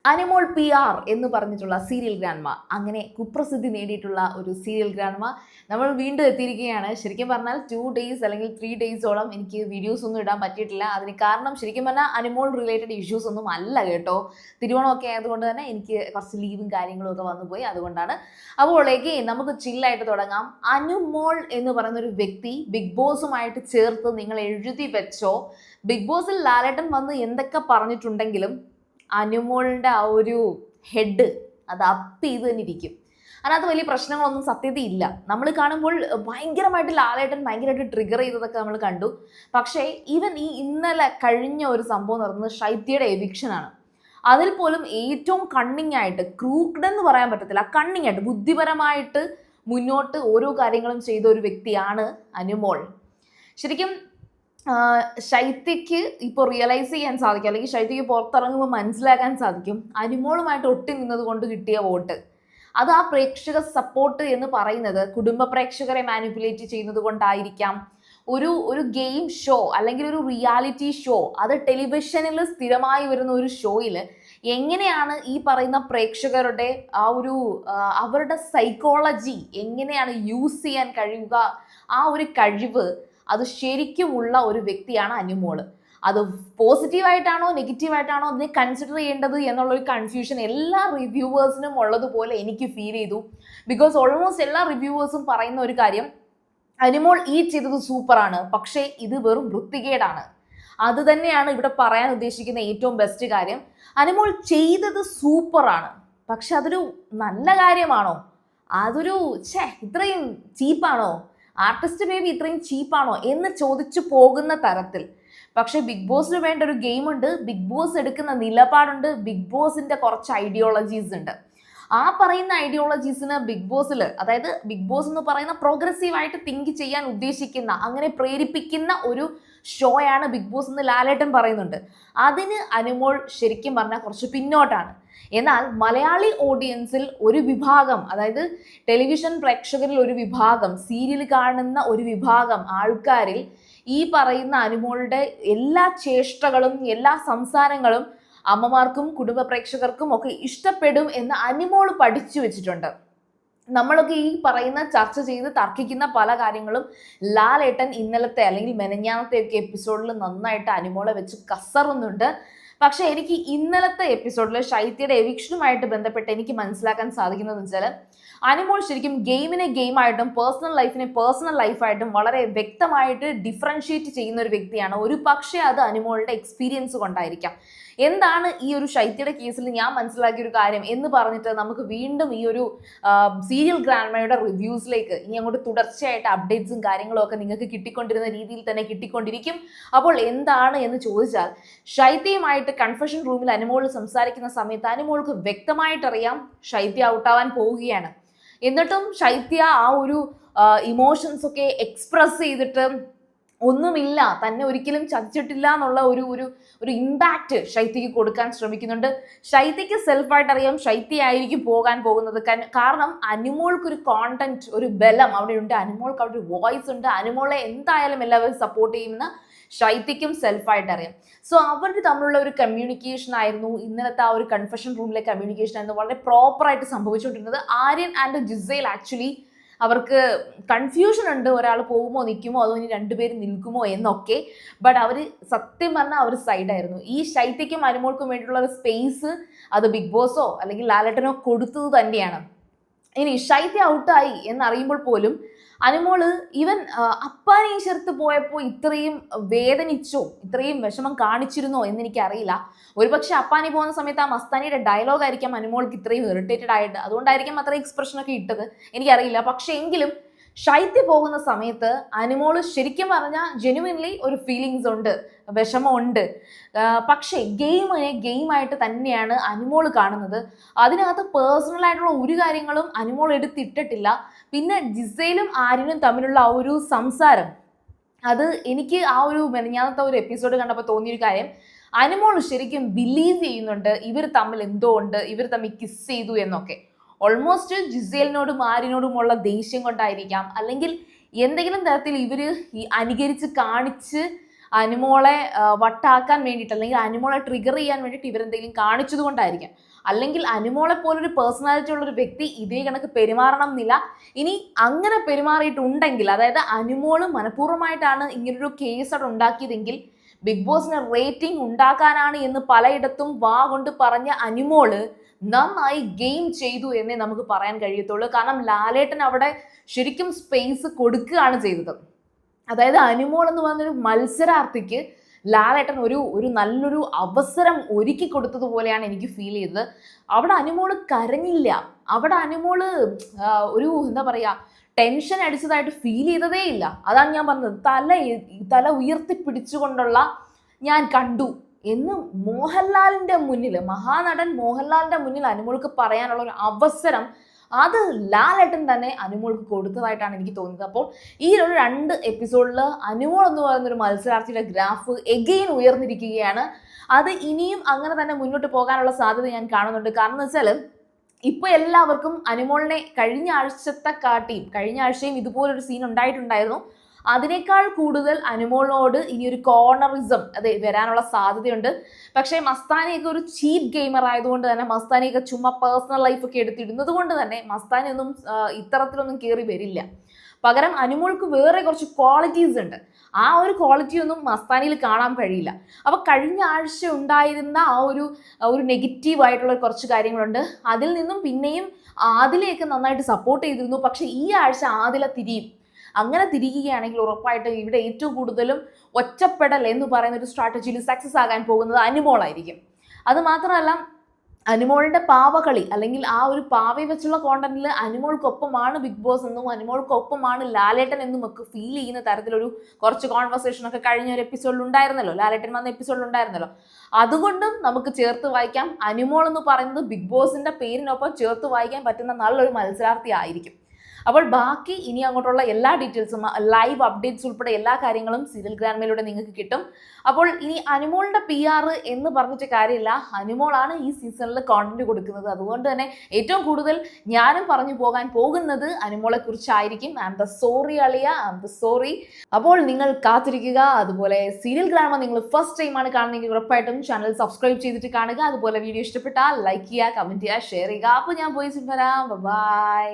Animol PR എന്ന് പറഞ്ഞിട്ടുള്ള serial grandma, അങ്ങനെ കുപ്രസിദ്ധി നേടിയിട്ടുള്ള ഒരു സീരിയൽ ഗ്രാൻഡ്മ നമ്മൾ വീണ്ടും എത്തിയിരിക്കുകയാണ്. ശരിക്കും പറഞ്ഞാൽ 2 days അല്ലെങ്കിൽ 3 days-ഓളം എനിക്ക് വീഡിയോസ് ഒന്നും ഇടാൻ പറ്റിയിട്ടില്ല. അതിന് കാരണം ശരിക്കും പറഞ്ഞാൽ അനിമോൾ റിലേറ്റഡ് ഇഷ്യൂസ് ഒന്നും അല്ല കേട്ടോ. തിരുവോണമൊക്കെ ആയതുകൊണ്ട് തന്നെ എനിക്ക് കുറച്ച് ലീവും കാര്യങ്ങളും ഒക്കെ വന്നുപോയി, അതുകൊണ്ടാണ്. അപ്പോൾ നമുക്ക് ചില്ലായിട്ട് തുടങ്ങാം. അനുമോൾ എന്ന് പറയുന്ന ഒരു വ്യക്തി ബിഗ് ബോസുമായിട്ട് ചേർത്ത് നിങ്ങൾ എഴുതി വെച്ചോ. ബിഗ് ബോസിൽ ലാലേട്ടൻ വന്ന് എന്തൊക്കെ പറഞ്ഞിട്ടുണ്ടെങ്കിലും അനുമോളിൻ്റെ ആ ഒരു ഹെഡ് അത് അപ്പ് ചെയ്ത് തന്നെ ഇരിക്കും. അതിനകത്ത് വലിയ പ്രശ്നങ്ങളൊന്നും സത്യത ഇല്ല. നമ്മൾ കാണുമ്പോൾ ഭയങ്കരമായിട്ട് ലാലേട്ടൻ ഭയങ്കരമായിട്ട് ട്രിഗർ ചെയ്തതൊക്കെ നമ്മൾ കണ്ടു. പക്ഷേ ഈവൻ ഇന്നലെ കഴിഞ്ഞ ഒരു സംഭവം നടന്നത് ശൈത്യയുടെ എവിക്ഷനാണ്. അതിൽ പോലും ഏറ്റവും കണ്ണിങ് ആയിട്ട്, ക്രൂക്ഡ് എന്ന് പറയാൻ പറ്റത്തില്ല, കണ്ണിങ് ആയിട്ട് ബുദ്ധിപരമായിട്ട് മുന്നോട്ട് ഓരോ കാര്യങ്ങളും ചെയ്ത ഒരു വ്യക്തിയാണ് അനുമോൾ. ശരിക്കും ശൈത്യക്ക് ഇപ്പോൾ റിയലൈസ് ചെയ്യാൻ സാധിക്കും, അല്ലെങ്കിൽ ശൈത്യക്ക് പുറത്തിറങ്ങുമ്പോൾ മനസ്സിലാക്കാൻ സാധിക്കും അനുമോളുമായിട്ട് ഒട്ടി നിന്നത് കൊണ്ട് കിട്ടിയ വോട്ട്. അത് ആ പ്രേക്ഷക സപ്പോർട്ട് എന്ന് പറയുന്നത് കുടുംബ പ്രേക്ഷകരെ മാനിപ്പുലേറ്റ് ചെയ്യുന്നത് കൊണ്ടായിരിക്കാം. ഒരു ഗെയിം ഷോ അല്ലെങ്കിൽ ഒരു റിയാലിറ്റി ഷോ, അത് ടെലിവിഷനിൽ സ്ഥിരമായി വരുന്ന ഒരു ഷോയിൽ എങ്ങനെയാണ് ഈ പറയുന്ന പ്രേക്ഷകരുടെ ആ ഒരു അവരുടെ സൈക്കോളജി എങ്ങനെയാണ് യൂസ് ചെയ്യാൻ കഴിയുക, ആ ഒരു കഴിവ് അത് ശരിക്കുമുള്ള ഒരു വ്യക്തിയാണ് അനുമോള്. അത് പോസിറ്റീവായിട്ടാണോ നെഗറ്റീവായിട്ടാണോ അതിനെ കൺസിഡർ ചെയ്യേണ്ടത് എന്നുള്ളൊരു കൺഫ്യൂഷൻ എല്ലാ റിവ്യൂവേഴ്സിനും ഉള്ളതുപോലെ എനിക്ക് ഫീൽ ചെയ്തു. ബിക്കോസ് ഓൾമോസ്റ്റ് എല്ലാ റിവ്യൂവേഴ്സും പറയുന്ന ഒരു കാര്യം, അനുമോൾ ചെയ്തത് സൂപ്പറാണ്, പക്ഷേ ഇത് വെറും വൃത്തികേടാണ്. അത് തന്നെയാണ് ഇവിടെ പറയാൻ ഉദ്ദേശിക്കുന്ന ഏറ്റവും ബെസ്റ്റ് കാര്യം. അനുമോൾ ചെയ്തത് സൂപ്പറാണ്, പക്ഷെ അതൊരു നല്ല കാര്യമാണോ? അതൊരു ഇത്രയും ചീപ്പാണോ? ആർട്ടിസ്റ്റ് ബേബി ഇത്രയും ചീപ്പാണോ എന്ന് ചോദിച്ചു പോകുന്ന തരത്തിൽ. പക്ഷെ ബിഗ് ബോസിന് വേണ്ട ഒരു ഗെയിമുണ്ട്, ബിഗ് ബോസ് എടുക്കുന്ന നിലപാടുണ്ട്, ബിഗ് ബോസിന്റെ കുറച്ച് ഐഡിയോളജീസ് ഉണ്ട്. ആ പറയുന്ന ഐഡിയോളജീസിന് ബിഗ് ബോസിൽ, അതായത് ബിഗ് ബോസ് എന്ന് പറയുന്ന പ്രോഗ്രസീവായിട്ട് തിങ്ക് ചെയ്യാൻ ഉദ്ദേശിക്കുന്ന, അങ്ങനെ പ്രേരിപ്പിക്കുന്ന ഒരു ഷോയാണ് ബിഗ് ബോസ് എന്ന് ലാലേട്ടൻ പറയുന്നുണ്ട്. അതിന് അനുമോൾ ശരിക്കും പറഞ്ഞാൽ കുറച്ച് പിന്നോട്ടാണ്. എന്നാൽ മലയാളി ഓഡിയൻസിൽ ഒരു വിഭാഗം, അതായത് ടെലിവിഷൻ പ്രേക്ഷകരിൽ ഒരു വിഭാഗം, സീരിയൽ കാണുന്ന ഒരു വിഭാഗം ആൾക്കാരിൽ ഈ പറയുന്ന അനുമോളുടെ എല്ലാ ചേഷ്ടകളും എല്ലാ സംസാരങ്ങളും അമ്മമാർക്കും കുടുംബ പ്രേക്ഷകർക്കും ഒക്കെ ഇഷ്ടപ്പെടും എന്ന് അനുമോൾ പഠിച്ചു വെച്ചിട്ടുണ്ട്. നമ്മളൊക്കെ ഈ പറയുന്ന ചർച്ച ചെയ്ത് തർക്കിക്കുന്ന പല കാര്യങ്ങളും ലാലേട്ടൻ ഇന്നലത്തെ അല്ലെങ്കിൽ മെനഞ്ഞാന്നത്തെ ഒക്കെ എപ്പിസോഡിൽ നന്നായിട്ട് അനുമോളെ വെച്ച് കസറുന്നുണ്ട്. പക്ഷെ എനിക്ക് ഇന്നലത്തെ എപ്പിസോഡിൽ ശൈത്യയുടെ എവിക്ഷനുമായിട്ട് ബന്ധപ്പെട്ട് എനിക്ക് മനസ്സിലാക്കാൻ സാധിക്കുന്നതെന്ന് വെച്ചാൽ, അനുമോൾ ശരിക്കും ഗെയിമിനെ ഗെയിമായിട്ടും പേഴ്സണൽ ലൈഫിനെ പേഴ്സണൽ ലൈഫായിട്ടും വളരെ വ്യക്തമായിട്ട് ഡിഫറൻഷിയേറ്റ് ചെയ്യുന്ന ഒരു വ്യക്തിയാണ്. ഒരു പക്ഷേ അത് അനുമോളുടെ എക്സ്പീരിയൻസ് കൊണ്ടായിരിക്കാം. എന്താണ് ഈ ഒരു ശൈത്യയുടെ കേസിൽ ഞാൻ മനസ്സിലാക്കിയ ഒരു കാര്യം എന്ന് പറഞ്ഞിട്ട് നമുക്ക് വീണ്ടും ഈ ഒരു സീരിയൽ ഗ്രാൻഡ്മയുടെ റിവ്യൂസിലേക്ക് ഇനി അങ്ങോട്ട് തുടർച്ചയായിട്ട് അപ്ഡേറ്റ്സും കാര്യങ്ങളും ഒക്കെ നിങ്ങൾക്ക് കിട്ടിക്കൊണ്ടിരുന്ന രീതിയിൽ തന്നെ കിട്ടിക്കൊണ്ടിരിക്കും. അപ്പോൾ എന്താണ് എന്ന് ചോദിച്ചാൽ, ശൈത്യയുമായിട്ട് കൺഫെഷൻ റൂമിൽ അനുമോൾ സംസാരിക്കുന്ന സമയത്ത് അനുമോൾക്ക് വ്യക്തമായിട്ടറിയാം ശൈത്യ ഔട്ടാവാൻ പോവുകയാണ്. എന്നിട്ടും ശൈത്യ ആ ഒരു ഇമോഷൻസ് ഒക്കെ എക്സ്പ്രസ് ചെയ്തിട്ട് ഒന്നുമില്ല, തന്നെ ഒരിക്കലും ചതിച്ചിട്ടില്ല എന്നുള്ള ഒരു ഇമ്പാക്റ്റ് ശൈത്യക്ക് കൊടുക്കാൻ ശ്രമിക്കുന്നുണ്ട്. ശൈത്യക്ക് സെൽഫായിട്ട് അറിയാം ശൈത്യ ആയിരിക്കും പോകാൻ പോകുന്നത്. കാരണം അനുമോൾക്കൊരു കോണ്ടന്റ്, ഒരു ബലം അവിടെ ഉണ്ട്, അനുമോൾക്ക് അവിടെ ഒരു വോയിസ് ഉണ്ട്, അനുമോളെ എന്തായാലും എല്ലാവരും സപ്പോർട്ട് ചെയ്യുമെന്ന് ശൈത്യക്കും സെൽഫായിട്ട് അറിയാം. സോ അവർ തമ്മിലുള്ള ഒരു കമ്മ്യൂണിക്കേഷൻ ആയിരുന്നു ഇന്നലത്തെ ആ ഒരു കൺഫെഷൻ റൂമിലെ കമ്മ്യൂണിക്കേഷൻ ആയിരുന്നു വളരെ പ്രോപ്പറായിട്ട് സംഭവിച്ചുകൊണ്ടിരുന്നത്. ആര്യൻ ആൻഡ് ജിസേൽ ആക്ച്വലി അവർക്ക് കൺഫ്യൂഷൻ ഉണ്ട്, ഒരാൾ പോകുമോ നിൽക്കുമോ അതോ ഇനി രണ്ടുപേരും നിൽക്കുമോ എന്നൊക്കെ. ബട്ട് അവർ സത്യം പറഞ്ഞാൽ അവർ സൈഡായിരുന്നു. ഈ ശൈത്യക്കും അനുമോൾക്കും വേണ്ടിയിട്ടുള്ള ഒരു സ്പേസ് അത് ബിഗ് ബോസോ അല്ലെങ്കിൽ ലാലേട്ടനോ കൊടുത്തത് തന്നെയാണ്. ഇനി ശൈത്യ ഔട്ടായി എന്നറിയുമ്പോൾ പോലും അനുമോള് ഈവൻ അപ്പാനെ ചേർത്ത് പോയപ്പോൾ ഇത്രയും വേദനിച്ചോ, ഇത്രയും വിഷമം കാണിച്ചിരുന്നോ എന്നെനിക്കറിയില്ല. ഒരുപക്ഷെ അപ്പാനി പോകുന്ന സമയത്ത് ആ മസ്താനിയുടെ ഡയലോഗ് ആയിരിക്കാം അനുമോൾക്ക് ഇത്രയും ഇറിറ്റേറ്റഡ് ആയിട്ട്, അതുകൊണ്ടായിരിക്കും അത്രയും എക്സ്പ്രഷനൊക്കെ ഇട്ടത്, എനിക്കറിയില്ല. പക്ഷെ എങ്കിലും ശൈത്യ പോകുന്ന സമയത്ത് അനുമോള് ശരിക്കും പറഞ്ഞാൽ ജെനുവിൻലി ഒരു ഫീലിങ്സ് ഉണ്ട്, വിഷമമുണ്ട്. പക്ഷേ ഗെയിമിനെ ഗെയിമായിട്ട് തന്നെയാണ് അനുമോള് കാണുന്നത്. അതിനകത്ത് പേഴ്സണലായിട്ടുള്ള ഒരു കാര്യങ്ങളും അനുമോൾ എടുത്തിട്ടിട്ടില്ല. പിന്നെ ജിസയിലും ആര്യനും തമ്മിലുള്ള ആ ഒരു സംസാരം, അത് എനിക്ക് ആ ഒരു മെനഞ്ഞാന്നത്തെ ഒരു എപ്പിസോഡ് കണ്ടപ്പോൾ തോന്നിയൊരു കാര്യം, അനുമോൾ ശരിക്കും ബിലീവ് ചെയ്യുന്നുണ്ട് ഇവർ തമ്മിൽ എന്തോ ഉണ്ട്, ഇവർ തമ്മിൽ കിസ് ചെയ്തു എന്നൊക്കെ. ഓൾമോസ്റ്റ് ജിസേലിനോടും ആര്യനോടുമുള്ള ദേഷ്യം കൊണ്ടായിരിക്കാം, അല്ലെങ്കിൽ എന്തെങ്കിലും തരത്തിൽ ഇവർ ഈ അനുകരിച്ച് കാണിച്ച് അനുമോളെ വട്ടാക്കാൻ വേണ്ടിയിട്ട് അല്ലെങ്കിൽ അനുമോളെ ട്രിഗർ ചെയ്യാൻ വേണ്ടിയിട്ട് ഇവരെന്തെങ്കിലും കാണിച്ചത് കൊണ്ടായിരിക്കാം. അല്ലെങ്കിൽ അനുമോളെ പോലൊരു പേഴ്സണാലിറ്റി ഉള്ളൊരു വ്യക്തി ഇതേ കണക്ക് പെരുമാറണം എന്നില്ല. ഇനി അങ്ങനെ പെരുമാറിയിട്ടുണ്ടെങ്കിൽ, അതായത് അനുമോള് മനഃപൂർവ്വമായിട്ടാണ് ഇങ്ങനൊരു കേസ് അവിടെ ഉണ്ടാക്കിയതെങ്കിൽ ബിഗ് ബോസിന് റേറ്റിംഗ് ഉണ്ടാക്കാനാണ് എന്ന് പലയിടത്തും വാ കൊണ്ട് പറഞ്ഞ അനുമോള് നന്നായി ഗെയിം ചെയ്തു എന്നേ നമുക്ക് പറയാൻ കഴിയത്തുള്ളൂ. കാരണം ലാലേട്ടൻ അവിടെ ശരിക്കും സ്പേസ് കൊടുക്കുകയാണ് ചെയ്തത്. അതായത് അനുമോൾ എന്ന് പറഞ്ഞൊരു മത്സരാർത്ഥിക്ക് ലാലേട്ടൻ ഒരു നല്ലൊരു അവസരം ഒരുക്കി കൊടുത്തതുപോലെയാണ് എനിക്ക് ഫീൽ ചെയ്തത്. അവിടെ അനുമോള് കരഞ്ഞില്ല, അവിടെ അനുമോള് ഒരു എന്താ പറയാ ടെൻഷൻ അടിച്ചതായിട്ട് ഫീൽ ചെയ്തതേ ഇല്ല. അതാണ് ഞാൻ പറഞ്ഞത്, തല ഉയർത്തിപ്പിടിച്ചുകൊണ്ടുള്ള ഞാൻ കണ്ടു എന്ന് മോഹൻലാലിന്റെ മുന്നിൽ, മഹാനടൻ മോഹൻലാലിന്റെ മുന്നിൽ അനുമോൾക്ക് പറയാനുള്ള ഒരു അവസരം അത് ലാലേട്ടൻ തന്നെ അനുമോൾക്ക് കൊടുത്തതായിട്ടാണ് എനിക്ക് തോന്നുന്നത്. അപ്പോൾ ഈ ഒരു 2 എപ്പിസോഡിൽ അനുമോൾ എന്ന് പറയുന്ന ഒരു മത്സരാർത്ഥിയുടെ ഗ്രാഫ് എഗെയിൻ ഉയർന്നിരിക്കുകയാണ്. അത് ഇനിയും അങ്ങനെ തന്നെ മുന്നോട്ട് പോകാനുള്ള സാധ്യത ഞാൻ കാണുന്നുണ്ട്. കാരണം എന്ന് വെച്ചാൽ ഇപ്പോൾ എല്ലാവർക്കും അനുമോളിനെ കഴിഞ്ഞ ആഴ്ചയും ഇതുപോലൊരു സീൻ ഉണ്ടായിട്ടുണ്ടായിരുന്നു. അതിനേക്കാൾ കൂടുതൽ അനുമോളിനോട് ഇനി ഒരു കോർണറിസം വരാനുള്ള സാധ്യതയുണ്ട്. പക്ഷേ മസ്താനിയൊക്കെ ഒരു ചീപ്പ് ഗെയിമർ ആയതുകൊണ്ട് തന്നെ, മസ്താനിയൊക്കെ ചുമ്മാ പേഴ്സണൽ ലൈഫൊക്കെ എടുത്തിടുന്നത് കൊണ്ട് തന്നെ മസ്താനിയൊന്നും ഇത്തരത്തിലൊന്നും കയറി വരില്ല. പകരം അനുമോൾക്ക് വേറെ കുറച്ച് ക്വാളിറ്റീസ് ഉണ്ട്. ആ ഒരു ക്വാളിറ്റി ഒന്നും മസ്താനിയിൽ കാണാൻ കഴിയില്ല. അപ്പോൾ കഴിഞ്ഞ ആഴ്ച ഉണ്ടായിരുന്ന ആ ഒരു നെഗറ്റീവ് ആയിട്ടുള്ള കുറച്ച് കാര്യങ്ങളുണ്ട്. അതിൽ നിന്നും പിന്നെയും ആദിലയൊക്കെ നന്നായിട്ട് സപ്പോർട്ട് ചെയ്തിരുന്നു. പക്ഷെ ഈ ആഴ്ച ആദില തിരിയും. അങ്ങനെ തിരികുകയാണെങ്കിൽ ഉറപ്പായിട്ടും ഇവിടെ ഏറ്റവും കൂടുതലും ഒറ്റപ്പെടൽ എന്ന് പറയുന്ന ഒരു സ്ട്രാറ്റജിയിൽ സക്സസ് ആകാൻ പോകുന്നത് അനുമോളായിരിക്കും. അത് മാത്രമല്ല, അനുമോളിന്റെ പാവകളി അല്ലെങ്കിൽ ആ ഒരു പാവയെ വെച്ചുള്ള കോണ്ടന്റിൽ അനുമോൾക്കൊപ്പമാണ് ബിഗ് ബോസ് എന്നും അനുമോൾക്കൊപ്പമാണ് ലാലേട്ടൻ എന്നും ഒക്കെ ഫീൽ ചെയ്യുന്ന തരത്തിലൊരു കുറച്ച് കോൺവെർസേഷൻ ഒക്കെ കഴിഞ്ഞ ഒരു എപ്പിസോഡിൽ ഉണ്ടായിരുന്നല്ലോ, ലാലേട്ടൻ വന്ന എപ്പിസോഡിൽ ഉണ്ടായിരുന്നല്ലോ. അതുകൊണ്ടും നമുക്ക് ചേർത്ത് വായിക്കാം, അനുമോൾ എന്ന് പറയുന്നത് ബിഗ് ബോസിന്റെ പേരിനൊപ്പം ചേർത്ത് വായിക്കാൻ പറ്റുന്ന നല്ലൊരു മത്സരാർത്ഥി ആയിരിക്കും. അപ്പോൾ ബാക്കി ഇനി അങ്ങോട്ടുള്ള എല്ലാ ഡീറ്റെയിൽസും, ലൈവ് അപ്ഡേറ്റ്സ് ഉൾപ്പെടെ എല്ലാ കാര്യങ്ങളും സീരിയൽ ഗ്രാൻഡ്മയിലൂടെ നിങ്ങൾക്ക് കിട്ടും. അപ്പോൾ ഇനി അനുമോളുടെ PR എന്ന് പറഞ്ഞിട്ട് കാര്യമില്ല, അനുമോളാണ് ഈ സീസണിൽ കോണ്ടന്റ് കൊടുക്കുന്നത്. അതുകൊണ്ട് തന്നെ ഏറ്റവും കൂടുതൽ ഞാനും പറഞ്ഞു പോകാൻ പോകുന്നത് അനുമോളെ കുറിച്ചായിരിക്കും. ഐ ആം ദ സോറി അളിയ, ഐ ആം ദ സോറി. അപ്പോൾ നിങ്ങൾ കാത്തിരിക്കുക. അതുപോലെ സീരിയൽ ഗ്രാൻഡ്മ നിങ്ങൾ ഫസ്റ്റ് ടൈമാണ് കാണുന്നതെങ്കിൽ ഉറപ്പായിട്ടും ചാനൽ സബ്സ്ക്രൈബ് ചെയ്തിട്ട് കാണുക. അതുപോലെ വീഡിയോ ഇഷ്ടപ്പെട്ടാൽ ലൈക്ക് ചെയ്യുക, കമന്റ് ചെയ്യുക, ഷെയർ ചെയ്യുക. അപ്പോൾ ഞാൻ പോയി വരാം. ബൈ.